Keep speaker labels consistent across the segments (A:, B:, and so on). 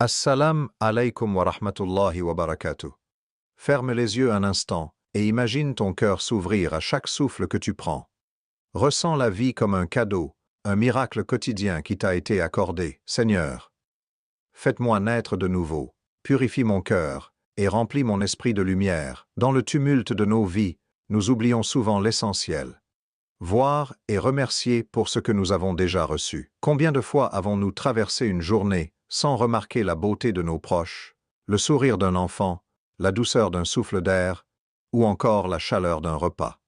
A: Assalam alaykum wa rahmatullahi wa barakatuh. Ferme les yeux un instant et imagine ton cœur s'ouvrir à chaque souffle que tu prends. Ressens la vie comme un cadeau, un miracle quotidien qui t'a été accordé. Seigneur, faites-moi naître de nouveau, purifie mon cœur et remplis mon esprit de lumière. Dans le tumulte de nos vies, nous oublions souvent l'essentiel. Voir et remercier pour ce que nous avons déjà reçu. Combien de fois avons-nous traversé une journée sans remarquer la beauté de nos proches, le sourire d'un enfant, la douceur d'un souffle d'air, ou encore la chaleur d'un repas?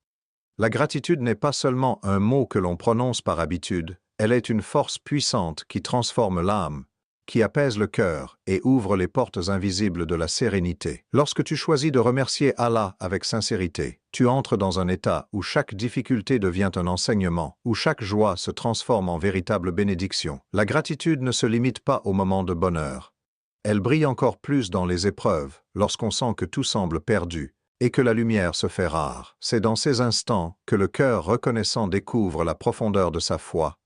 A: La gratitude n'est pas seulement un mot que l'on prononce par habitude, elle est une force puissante qui transforme l'âme, qui apaise le cœur et ouvre les portes invisibles de la sérénité. Lorsque tu choisis de remercier Allah avec sincérité, tu entres dans un état où chaque difficulté devient un enseignement, où chaque joie se transforme en véritable bénédiction. La gratitude ne se limite pas aux moments de bonheur. Elle brille encore plus dans les épreuves, lorsqu'on sent que tout semble perdu et que la lumière se fait rare. C'est dans ces instants que le cœur reconnaissant découvre la profondeur de sa foi,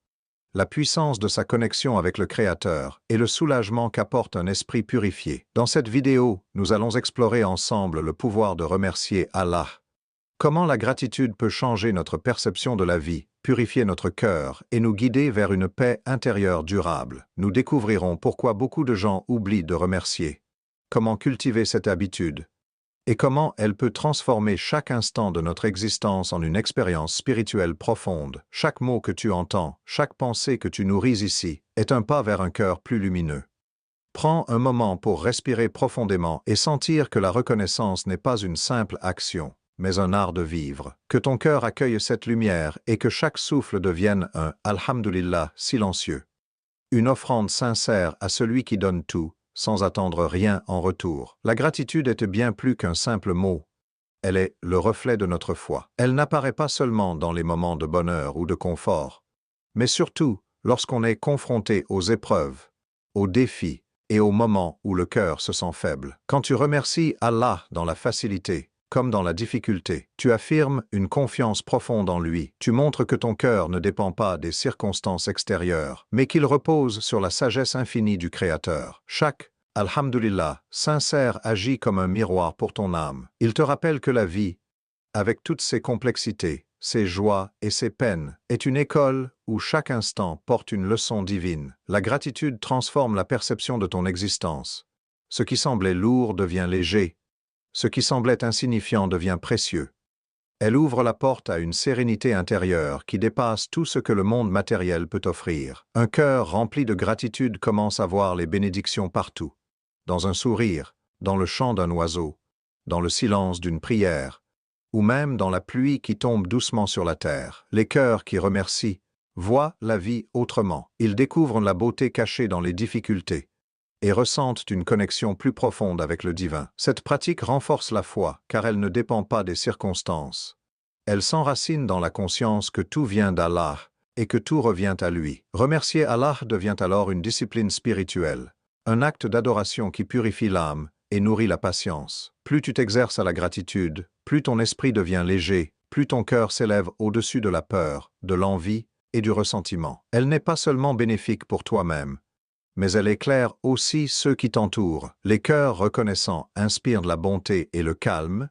A: la puissance de sa connexion avec le Créateur et le soulagement qu'apporte un esprit purifié. Dans cette vidéo, nous allons explorer ensemble le pouvoir de remercier Allah. Comment la gratitude peut changer notre perception de la vie, purifier notre cœur et nous guider vers une paix intérieure durable. Nous découvrirons pourquoi beaucoup de gens oublient de remercier, comment cultiver cette habitude, et comment elle peut transformer chaque instant de notre existence en une expérience spirituelle profonde. Chaque mot que tu entends, chaque pensée que tu nourris ici, est un pas vers un cœur plus lumineux. Prends un moment pour respirer profondément et sentir que la reconnaissance n'est pas une simple action, mais un art de vivre. Que ton cœur accueille cette lumière et que chaque souffle devienne un « Alhamdulillah » silencieux. Une offrande sincère à celui qui donne tout, sans attendre rien en retour. La gratitude est bien plus qu'un simple mot. Elle est le reflet de notre foi. Elle n'apparaît pas seulement dans les moments de bonheur ou de confort, mais surtout lorsqu'on est confronté aux épreuves, aux défis et aux moments où le cœur se sent faible. Quand tu remercies Allah dans la facilité, comme dans la difficulté, tu affirmes une confiance profonde en lui. Tu montres que ton cœur ne dépend pas des circonstances extérieures, mais qu'il repose sur la sagesse infinie du Créateur. Chaque Alhamdulillah sincère agit comme un miroir pour ton âme. Il te rappelle que la vie, avec toutes ses complexités, ses joies et ses peines, est une école où chaque instant porte une leçon divine. La gratitude transforme la perception de ton existence. Ce qui semblait lourd devient léger. Ce qui semblait insignifiant devient précieux. Elle ouvre la porte à une sérénité intérieure qui dépasse tout ce que le monde matériel peut offrir. Un cœur rempli de gratitude commence à voir les bénédictions partout. Dans un sourire, dans le chant d'un oiseau, dans le silence d'une prière, ou même dans la pluie qui tombe doucement sur la terre. Les cœurs qui remercient voient la vie autrement. Ils découvrent la beauté cachée dans les difficultés et ressentent une connexion plus profonde avec le divin. Cette pratique renforce la foi, car elle ne dépend pas des circonstances. Elle s'enracine dans la conscience que tout vient d'Allah et que tout revient à lui. Remercier Allah devient alors une discipline spirituelle, un acte d'adoration qui purifie l'âme et nourrit la patience. Plus tu t'exerces à la gratitude, plus ton esprit devient léger, plus ton cœur s'élève au-dessus de la peur, de l'envie et du ressentiment. Elle n'est pas seulement bénéfique pour toi-même, mais elle éclaire aussi ceux qui t'entourent. Les cœurs reconnaissants inspirent la bonté et le calme,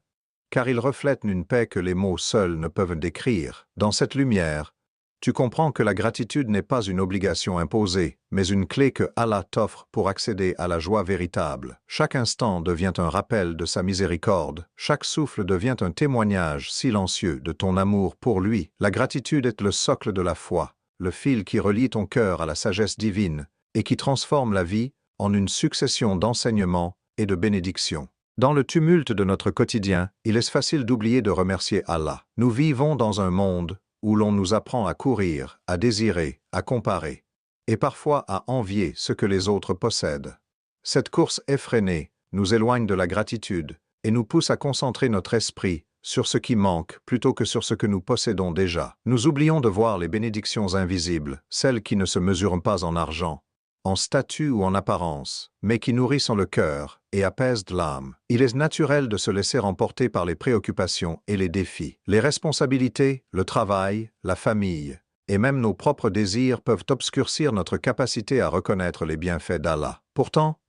A: car ils reflètent une paix que les mots seuls ne peuvent décrire. Dans cette lumière, tu comprends que la gratitude n'est pas une obligation imposée, mais une clé que Allah t'offre pour accéder à la joie véritable. Chaque instant devient un rappel de sa miséricorde, chaque souffle devient un témoignage silencieux de ton amour pour lui. La gratitude est le socle de la foi, le fil qui relie ton cœur à la sagesse divine, et qui transforme la vie en une succession d'enseignements et de bénédictions. Dans le tumulte de notre quotidien, il est facile d'oublier de remercier Allah. Nous vivons dans un monde où l'on nous apprend à courir, à désirer, à comparer, et parfois à envier ce que les autres possèdent. Cette course effrénée nous éloigne de la gratitude et nous pousse à concentrer notre esprit sur ce qui manque plutôt que sur ce que nous possédons déjà. Nous oublions de voir les bénédictions invisibles, celles qui ne se mesurent pas en argent, en statut ou en apparence, mais qui nourrissent le cœur et apaisent l'âme. Il est naturel de se laisser emporter par les préoccupations et les défis. Les responsabilités, le travail, la famille, et même nos propres désirs peuvent obscurcir notre capacité à reconnaître les bienfaits d'Allah. Pourtant,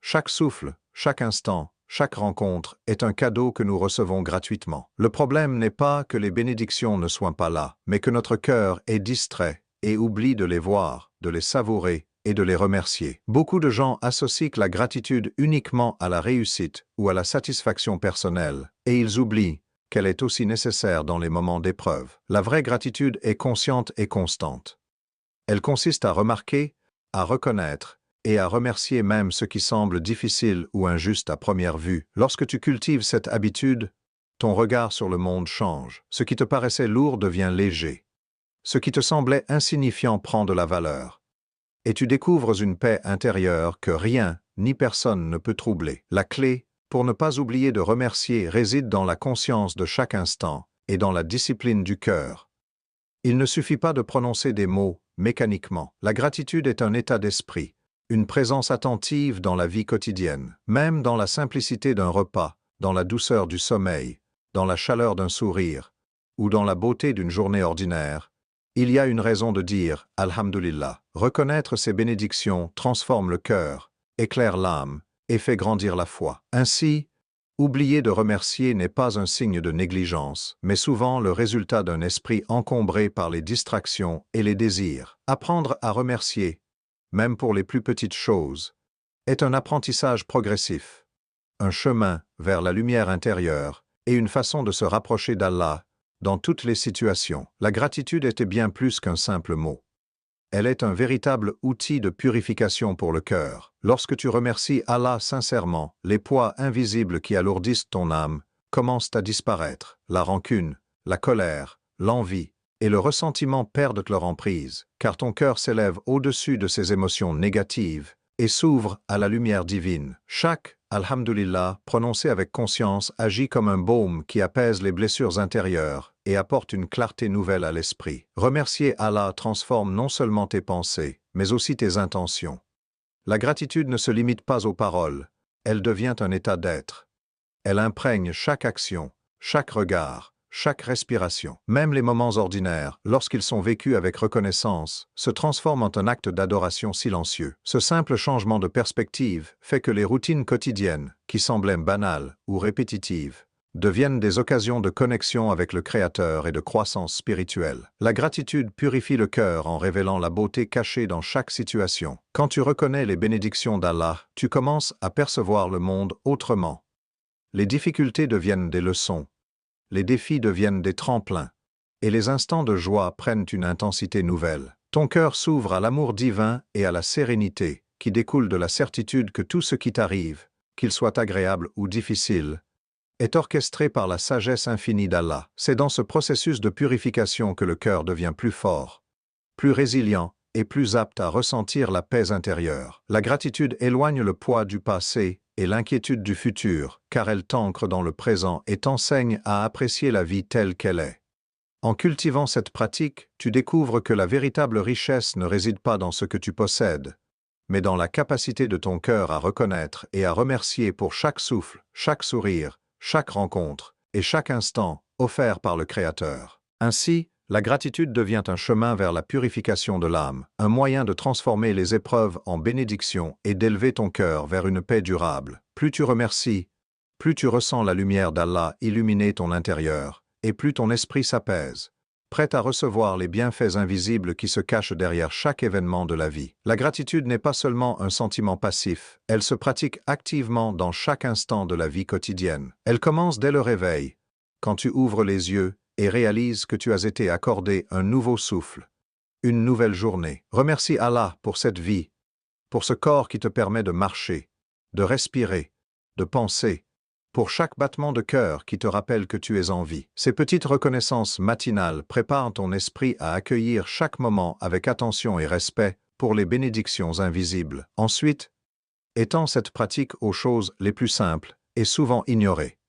A: Chaque souffle, chaque instant, chaque rencontre est un cadeau que nous recevons gratuitement. Le problème n'est pas que les bénédictions ne soient pas là, mais que notre cœur est distrait et oublie de les voir, de les savourer et de les remercier. Beaucoup de gens associent la gratitude uniquement à la réussite ou à la satisfaction personnelle, et ils oublient qu'elle est aussi nécessaire dans les moments d'épreuve. La vraie gratitude est consciente et constante. Elle consiste à remarquer, à reconnaître et à remercier même ce qui semble difficile ou injuste à première vue. Lorsque tu cultives cette habitude, ton regard sur le monde change. Ce qui te paraissait lourd devient léger. Ce qui te semblait insignifiant prend de la valeur. Et tu découvres une paix intérieure que rien ni personne ne peut troubler. La clé, pour ne pas oublier de remercier, réside dans la conscience de chaque instant et dans la discipline du cœur. Il ne suffit pas de prononcer des mots mécaniquement. La gratitude est un état d'esprit, une présence attentive dans la vie quotidienne, même dans la simplicité d'un repas, dans la douceur du sommeil, dans la chaleur d'un sourire, ou dans la beauté d'une journée ordinaire. Il y a une raison de dire « Alhamdulillah ». Reconnaître ces bénédictions transforme le cœur, éclaire l'âme et fait grandir la foi. Ainsi, oublier de remercier n'est pas un signe de négligence, mais souvent le résultat d'un esprit encombré par les distractions et les désirs. Apprendre à remercier, même pour les plus petites choses, est un apprentissage progressif, un chemin vers la lumière intérieure et une façon de se rapprocher d'Allah dans toutes les situations. La gratitude était bien plus qu'un simple mot. Elle est un véritable outil de purification pour le cœur. Lorsque tu remercies Allah sincèrement, les poids invisibles qui alourdissent ton âme commencent à disparaître. La rancune, la colère, l'envie et le ressentiment perdent leur emprise, car ton cœur s'élève au-dessus de ces émotions négatives et s'ouvre à la lumière divine. Chaque « Alhamdulillah » prononcé avec conscience agit comme un baume qui apaise les blessures intérieures et apporte une clarté nouvelle à l'esprit. Remercier Allah transforme non seulement tes pensées, mais aussi tes intentions. La gratitude ne se limite pas aux paroles, elle devient un état d'être. Elle imprègne chaque action, chaque regard, chaque respiration. Même les moments ordinaires, lorsqu'ils sont vécus avec reconnaissance, se transforment en un acte d'adoration silencieux. Ce simple changement de perspective fait que les routines quotidiennes, qui semblaient banales ou répétitives, deviennent des occasions de connexion avec le Créateur et de croissance spirituelle. La gratitude purifie le cœur en révélant la beauté cachée dans chaque situation. Quand tu reconnais les bénédictions d'Allah, tu commences à percevoir le monde autrement. Les difficultés deviennent des leçons, les défis deviennent des tremplins, et les instants de joie prennent une intensité nouvelle. Ton cœur s'ouvre à l'amour divin et à la sérénité, qui découle de la certitude que tout ce qui t'arrive, qu'il soit agréable ou difficile, est orchestré par la sagesse infinie d'Allah. C'est dans ce processus de purification que le cœur devient plus fort, plus résilient et plus apte à ressentir la paix intérieure. La gratitude éloigne le poids du passé et l'inquiétude du futur, car elle t'ancre dans le présent et t'enseigne à apprécier la vie telle qu'elle est. En cultivant cette pratique, tu découvres que la véritable richesse ne réside pas dans ce que tu possèdes, mais dans la capacité de ton cœur à reconnaître et à remercier pour chaque souffle, chaque sourire, chaque rencontre et chaque instant offert par le Créateur. Ainsi, la gratitude devient un chemin vers la purification de l'âme, un moyen de transformer les épreuves en bénédictions et d'élever ton cœur vers une paix durable. Plus tu remercies, plus tu ressens la lumière d'Allah illuminer ton intérieur, et plus ton esprit s'apaise, prêt à recevoir les bienfaits invisibles qui se cachent derrière chaque événement de la vie. La gratitude n'est pas seulement un sentiment passif, elle se pratique activement dans chaque instant de la vie quotidienne. Elle commence dès le réveil, quand tu ouvres les yeux et réalises que tu as été accordé un nouveau souffle, une nouvelle journée. Remercie Allah pour cette vie, pour ce corps qui te permet de marcher, de respirer, de penser, pour chaque battement de cœur qui te rappelle que tu es en vie. Ces petites reconnaissances matinales préparent ton esprit à accueillir chaque moment avec attention et respect pour les bénédictions invisibles. Ensuite, étends cette pratique aux choses les plus simples et souvent ignorées.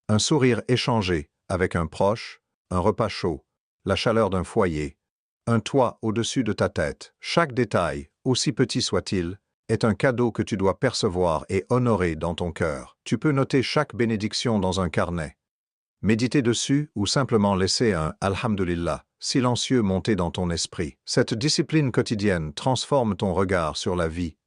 A: Un sourire échangé avec un proche, un repas chaud, la chaleur d'un foyer, un toit au-dessus de ta tête. Chaque détail, aussi petit soit-il, est un cadeau que tu dois percevoir et honorer dans ton cœur. Tu peux noter chaque bénédiction dans un carnet, méditer dessus ou simplement laisser un « Alhamdulillah » silencieux monter dans ton esprit. Cette discipline quotidienne transforme ton regard sur la vie,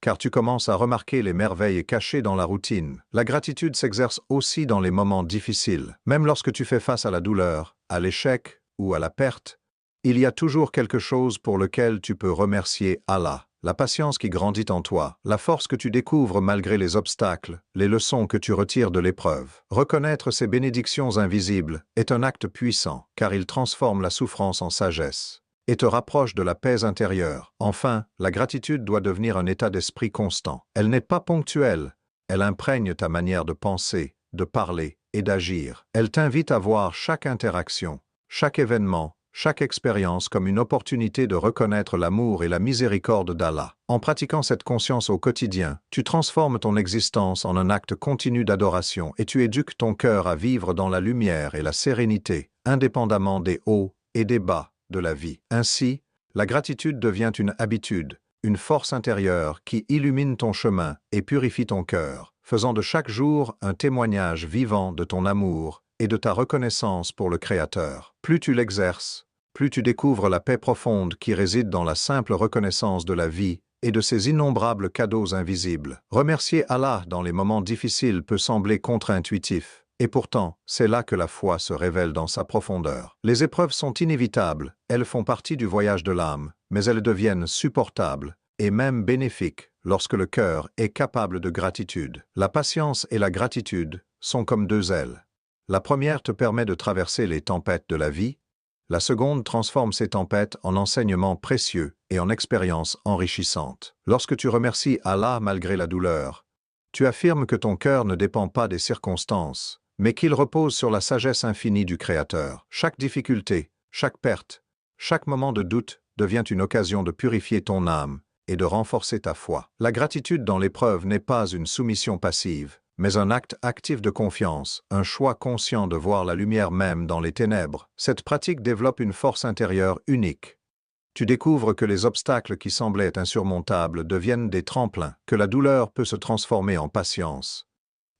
A: car tu commences à remarquer les merveilles cachées dans la routine. La gratitude s'exerce aussi dans les moments difficiles. Même lorsque tu fais face à la douleur, à l'échec ou à la perte, il y a toujours quelque chose pour lequel tu peux remercier Allah. La patience qui grandit en toi, la force que tu découvres malgré les obstacles, les leçons que tu retires de l'épreuve. Reconnaître ces bénédictions invisibles est un acte puissant, car il transforme la souffrance en sagesse et te rapproche de la paix intérieure. Enfin, la gratitude doit devenir un état d'esprit constant. Elle n'est pas ponctuelle, elle imprègne ta manière de penser, de parler et d'agir. Elle t'invite à voir chaque interaction, chaque événement, chaque expérience comme une opportunité de reconnaître l'amour et la miséricorde d'Allah. En pratiquant cette conscience au quotidien, tu transformes ton existence en un acte continu d'adoration et tu éduques ton cœur à vivre dans la lumière et la sérénité, indépendamment des hauts et des bas de la vie. Ainsi, la gratitude devient une habitude, une force intérieure qui illumine ton chemin et purifie ton cœur, faisant de chaque jour un témoignage vivant de ton amour et de ta reconnaissance pour le Créateur. Plus tu l'exerces, plus tu découvres la paix profonde qui réside dans la simple reconnaissance de la vie et de ses innombrables cadeaux invisibles. Remercier Allah dans les moments difficiles peut sembler contre-intuitif. Et pourtant, c'est là que la foi se révèle dans sa profondeur. Les épreuves sont inévitables, elles font partie du voyage de l'âme, mais elles deviennent supportables et même bénéfiques lorsque le cœur est capable de gratitude. La patience et la gratitude sont comme deux ailes. La première te permet de traverser les tempêtes de la vie, la seconde transforme ces tempêtes en enseignements précieux et en expériences enrichissantes. Lorsque tu remercies Allah malgré la douleur, tu affirmes que ton cœur ne dépend pas des circonstances, mais qu'il repose sur la sagesse infinie du Créateur. Chaque difficulté, chaque perte, chaque moment de doute devient une occasion de purifier ton âme et de renforcer ta foi. La gratitude dans l'épreuve n'est pas une soumission passive, mais un acte actif de confiance, un choix conscient de voir la lumière même dans les ténèbres. Cette pratique développe une force intérieure unique. Tu découvres que les obstacles qui semblaient insurmontables deviennent des tremplins, que la douleur peut se transformer en patience,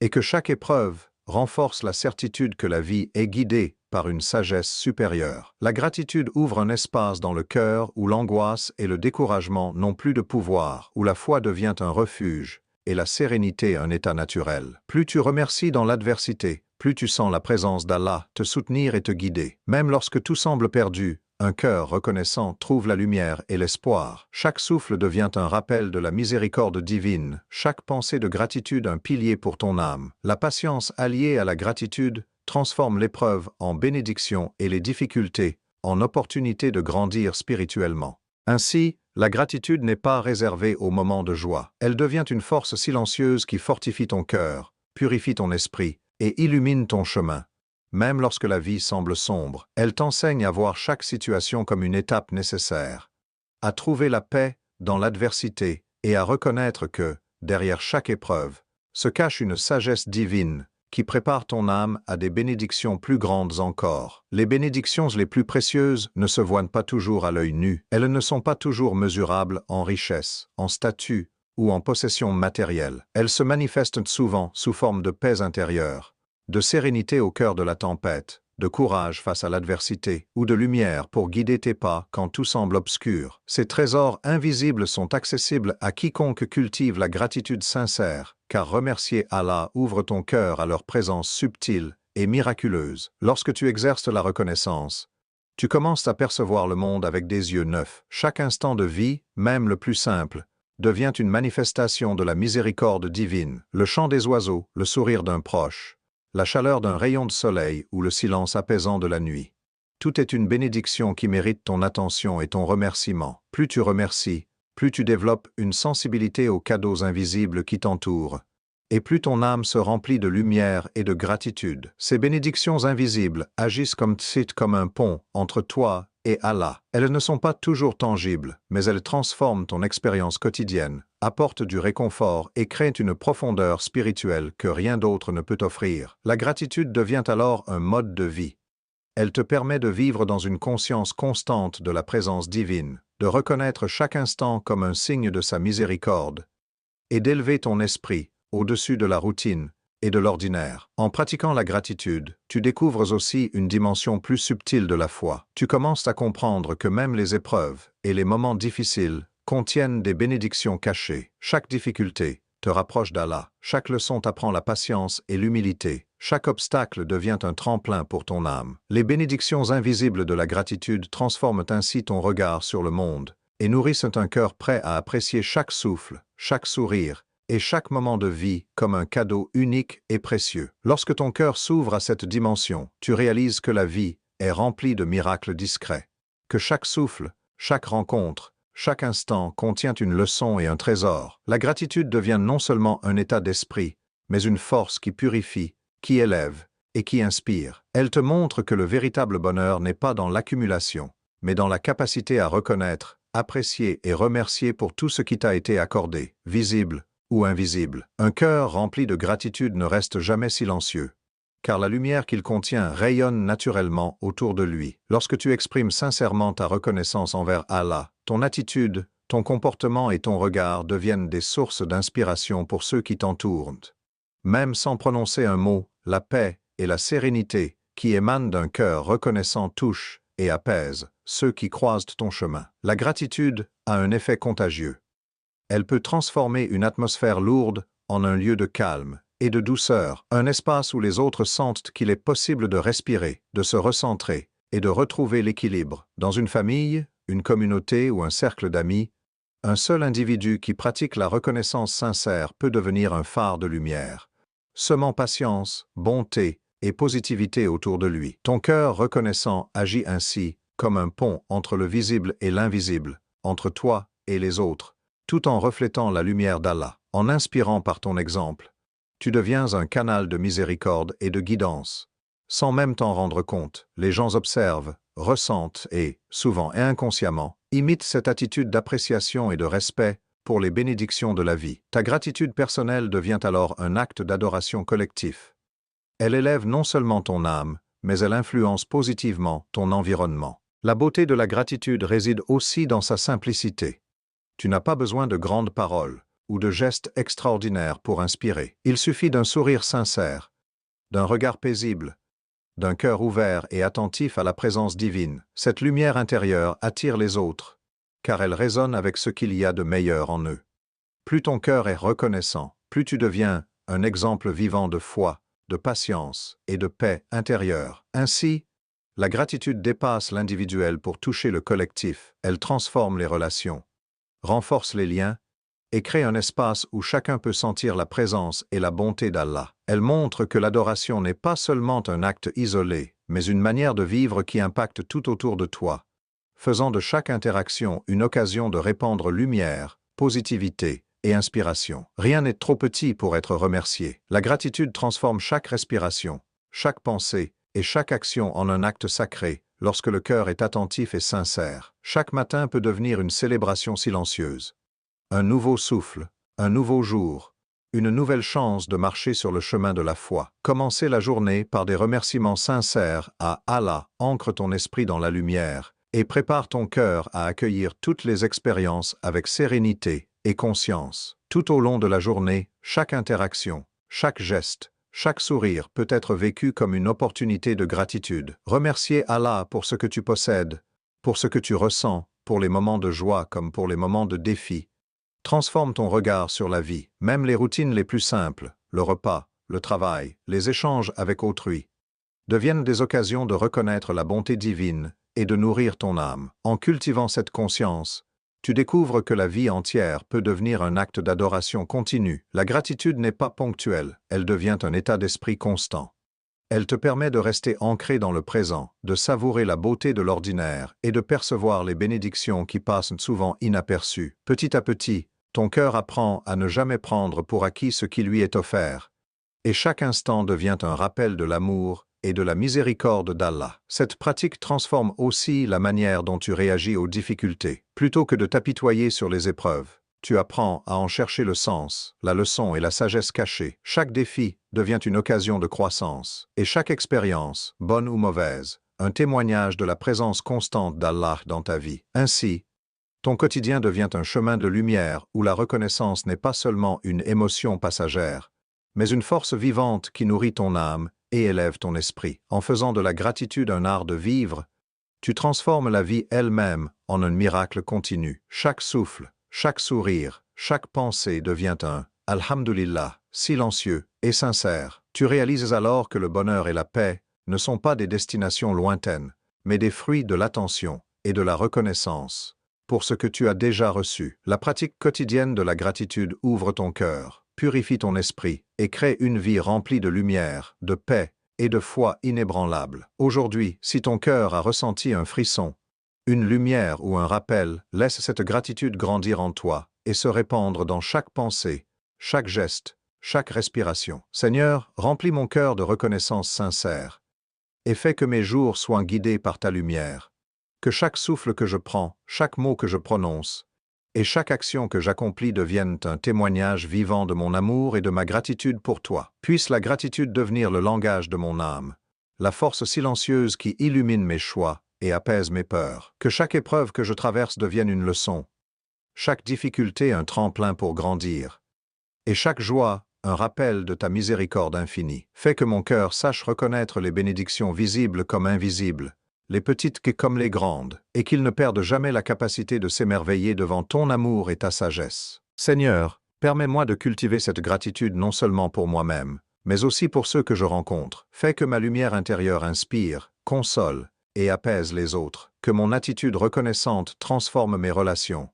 A: et que chaque épreuve renforce la certitude que la vie est guidée par une sagesse supérieure. La gratitude ouvre un espace dans le cœur où l'angoisse et le découragement n'ont plus de pouvoir, où la foi devient un refuge et la sérénité un état naturel. Plus tu remercies dans l'adversité, plus tu sens la présence d'Allah te soutenir et te guider. Même lorsque tout semble perdu, un cœur reconnaissant trouve la lumière et l'espoir. Chaque souffle devient un rappel de la miséricorde divine, chaque pensée de gratitude un pilier pour ton âme. La patience alliée à la gratitude transforme l'épreuve en bénédiction et les difficultés en opportunité de grandir spirituellement. Ainsi, la gratitude n'est pas réservée aux moments de joie. Elle devient une force silencieuse qui fortifie ton cœur, purifie ton esprit et illumine ton chemin. Même lorsque la vie semble sombre, elle t'enseigne à voir chaque situation comme une étape nécessaire, à trouver la paix dans l'adversité et à reconnaître que, derrière chaque épreuve, se cache une sagesse divine qui prépare ton âme à des bénédictions plus grandes encore. Les bénédictions les plus précieuses ne se voient pas toujours à l'œil nu. Elles ne sont pas toujours mesurables en richesse, en statut ou en possession matérielle. Elles se manifestent souvent sous forme de paix intérieure, de sérénité au cœur de la tempête, de courage face à l'adversité ou de lumière pour guider tes pas quand tout semble obscur. Ces trésors invisibles sont accessibles à quiconque cultive la gratitude sincère, car remercier Allah ouvre ton cœur à leur présence subtile et miraculeuse. Lorsque tu exerces la reconnaissance, tu commences à percevoir le monde avec des yeux neufs. Chaque instant de vie, même le plus simple, devient une manifestation de la miséricorde divine. Le chant des oiseaux, le sourire d'un proche, la chaleur d'un rayon de soleil ou le silence apaisant de la nuit. Tout est une bénédiction qui mérite ton attention et ton remerciement. Plus tu remercies, plus tu développes une sensibilité aux cadeaux invisibles qui t'entourent, et plus ton âme se remplit de lumière et de gratitude. Ces bénédictions invisibles agissent comme un pont entre toi et Allah. Elles ne sont pas toujours tangibles, mais elles transforment ton expérience quotidienne, apportent du réconfort et créent une profondeur spirituelle que rien d'autre ne peut offrir. La gratitude devient alors un mode de vie. Elle te permet de vivre dans une conscience constante de la présence divine, de reconnaître chaque instant comme un signe de sa miséricorde, et d'élever ton esprit au-dessus de la routine et de l'ordinaire. En pratiquant la gratitude, tu découvres aussi une dimension plus subtile de la foi. Tu commences à comprendre que même les épreuves et les moments difficiles contiennent des bénédictions cachées. Chaque difficulté te rapproche d'Allah. Chaque leçon t'apprend la patience et l'humilité. Chaque obstacle devient un tremplin pour ton âme. Les bénédictions invisibles de la gratitude transforment ainsi ton regard sur le monde et nourrissent un cœur prêt à apprécier chaque souffle, chaque sourire et chaque moment de vie comme un cadeau unique et précieux. Lorsque ton cœur s'ouvre à cette dimension, tu réalises que la vie est remplie de miracles discrets, que chaque souffle, chaque rencontre, chaque instant contient une leçon et un trésor. La gratitude devient non seulement un état d'esprit, mais une force qui purifie, qui élève et qui inspire. Elle te montre que le véritable bonheur n'est pas dans l'accumulation, mais dans la capacité à reconnaître, apprécier et remercier pour tout ce qui t'a été accordé, visible ou invisible. Un cœur rempli de gratitude ne reste jamais silencieux, car la lumière qu'il contient rayonne naturellement autour de lui. Lorsque tu exprimes sincèrement ta reconnaissance envers Allah, ton attitude, ton comportement et ton regard deviennent des sources d'inspiration pour ceux qui t'entourent. Même sans prononcer un mot, la paix et la sérénité qui émanent d'un cœur reconnaissant touchent et apaisent ceux qui croisent ton chemin. La gratitude a un effet contagieux. Elle peut transformer une atmosphère lourde en un lieu de calme et de douceur, un espace où les autres sentent qu'il est possible de respirer, de se recentrer et de retrouver l'équilibre. Dans une famille, une communauté ou un cercle d'amis, un seul individu qui pratique la reconnaissance sincère peut devenir un phare de lumière, semant patience, bonté et positivité autour de lui. Ton cœur reconnaissant agit ainsi comme un pont entre le visible et l'invisible, entre toi et les autres, tout en reflétant la lumière d'Allah. En inspirant par ton exemple, tu deviens un canal de miséricorde et de guidance. Sans même t'en rendre compte, les gens observent, ressentent et, souvent et inconsciemment, imitent cette attitude d'appréciation et de respect pour les bénédictions de la vie. Ta gratitude personnelle devient alors un acte d'adoration collectif. Elle élève non seulement ton âme, mais elle influence positivement ton environnement. La beauté de la gratitude réside aussi dans sa simplicité. Tu n'as pas besoin de grandes paroles ou de gestes extraordinaires pour inspirer. Il suffit d'un sourire sincère, d'un regard paisible, d'un cœur ouvert et attentif à la présence divine. Cette lumière intérieure attire les autres, car elle résonne avec ce qu'il y a de meilleur en eux. Plus ton cœur est reconnaissant, plus tu deviens un exemple vivant de foi, de patience et de paix intérieure. Ainsi, la gratitude dépasse l'individuel pour toucher le collectif. Elle transforme les relations, renforce les liens et crée un espace où chacun peut sentir la présence et la bonté d'Allah. Elle montre que l'adoration n'est pas seulement un acte isolé, mais une manière de vivre qui impacte tout autour de toi, faisant de chaque interaction une occasion de répandre lumière, positivité et inspiration. Rien n'est trop petit pour être remercié. La gratitude transforme chaque respiration, chaque pensée et chaque action en un acte sacré lorsque le cœur est attentif et sincère. Chaque matin peut devenir une célébration silencieuse. Un nouveau souffle, un nouveau jour, une nouvelle chance de marcher sur le chemin de la foi. Commencer la journée par des remerciements sincères à Allah ancre ton esprit dans la lumière et prépare ton cœur à accueillir toutes les expériences avec sérénité et conscience. Tout au long de la journée, chaque interaction, chaque geste, chaque sourire peut être vécu comme une opportunité de gratitude. Remercier Allah pour ce que tu possèdes, pour ce que tu ressens, pour les moments de joie comme pour les moments de défi. Transforme ton regard sur la vie. Même les routines les plus simples, le repas, le travail, les échanges avec autrui, deviennent des occasions de reconnaître la bonté divine et de nourrir ton âme. En cultivant cette conscience, tu découvres que la vie entière peut devenir un acte d'adoration continue. La gratitude n'est pas ponctuelle, elle devient un état d'esprit constant. Elle te permet de rester ancré dans le présent, de savourer la beauté de l'ordinaire et de percevoir les bénédictions qui passent souvent inaperçues. Petit à petit, ton cœur apprend à ne jamais prendre pour acquis ce qui lui est offert, et chaque instant devient un rappel de l'amour et de la miséricorde d'Allah. Cette pratique transforme aussi la manière dont tu réagis aux difficultés. Plutôt que de t'apitoyer sur les épreuves, tu apprends à en chercher le sens, la leçon et la sagesse cachée. Chaque défi devient une occasion de croissance, et chaque expérience, bonne ou mauvaise, un témoignage de la présence constante d'Allah dans ta vie. Ainsi, ton quotidien devient un chemin de lumière où la reconnaissance n'est pas seulement une émotion passagère, mais une force vivante qui nourrit ton âme et élève ton esprit. En faisant de la gratitude un art de vivre, tu transformes la vie elle-même en un miracle continu. Chaque souffle, chaque sourire, chaque pensée devient un « Alhamdulillah » silencieux et sincère. Tu réalises alors que le bonheur et la paix ne sont pas des destinations lointaines, mais des fruits de l'attention et de la reconnaissance pour ce que tu as déjà reçu. La pratique quotidienne de la gratitude ouvre ton cœur, purifie ton esprit et crée une vie remplie de lumière, de paix et de foi inébranlable. Aujourd'hui, si ton cœur a ressenti un frisson, une lumière ou un rappel, laisse cette gratitude grandir en toi et se répandre dans chaque pensée, chaque geste, chaque respiration. Seigneur, remplis mon cœur de reconnaissance sincère et fais que mes jours soient guidés par ta lumière, que chaque souffle que je prends, chaque mot que je prononce et chaque action que j'accomplis deviennent un témoignage vivant de mon amour et de ma gratitude pour toi. Puisse la gratitude devenir le langage de mon âme, la force silencieuse qui illumine mes choix et apaise mes peurs. Que chaque épreuve que je traverse devienne une leçon, chaque difficulté un tremplin pour grandir, et chaque joie un rappel de ta miséricorde infinie. Fais que mon cœur sache reconnaître les bénédictions visibles comme invisibles, les petites comme les grandes, et qu'il ne perde jamais la capacité de s'émerveiller devant ton amour et ta sagesse. Seigneur, permets-moi de cultiver cette gratitude non seulement pour moi-même, mais aussi pour ceux que je rencontre. Fais que ma lumière intérieure inspire, console et apaise les autres, que mon attitude reconnaissante transforme mes relations,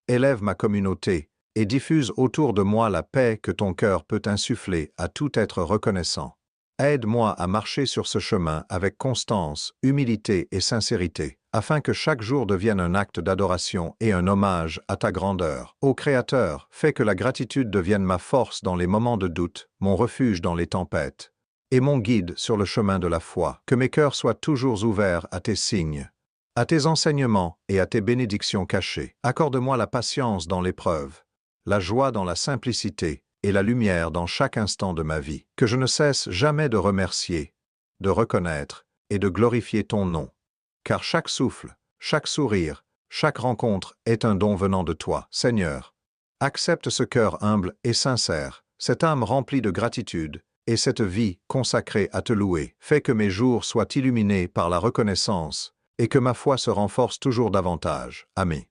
A: élève ma communauté et diffuse autour de moi la paix que ton cœur peut insuffler à tout être reconnaissant. Aide-moi à marcher sur ce chemin avec constance, humilité et sincérité, afin que chaque jour devienne un acte d'adoration et un hommage à ta grandeur. Ô Créateur, fais que la gratitude devienne ma force dans les moments de doute, mon refuge dans les tempêtes, et mon guide sur le chemin de la foi. Que mes cœurs soient toujours ouverts à tes signes, à tes enseignements et à tes bénédictions cachées. Accorde-moi la patience dans l'épreuve, la joie dans la simplicité et la lumière dans chaque instant de ma vie. Que je ne cesse jamais de remercier, de reconnaître et de glorifier ton nom. Car chaque souffle, chaque sourire, chaque rencontre est un don venant de toi. Seigneur, accepte ce cœur humble et sincère, cette âme remplie de gratitude et cette vie consacrée à te louer. Fais que mes jours soient illuminés par la reconnaissance et que ma foi se renforce toujours davantage. Amen.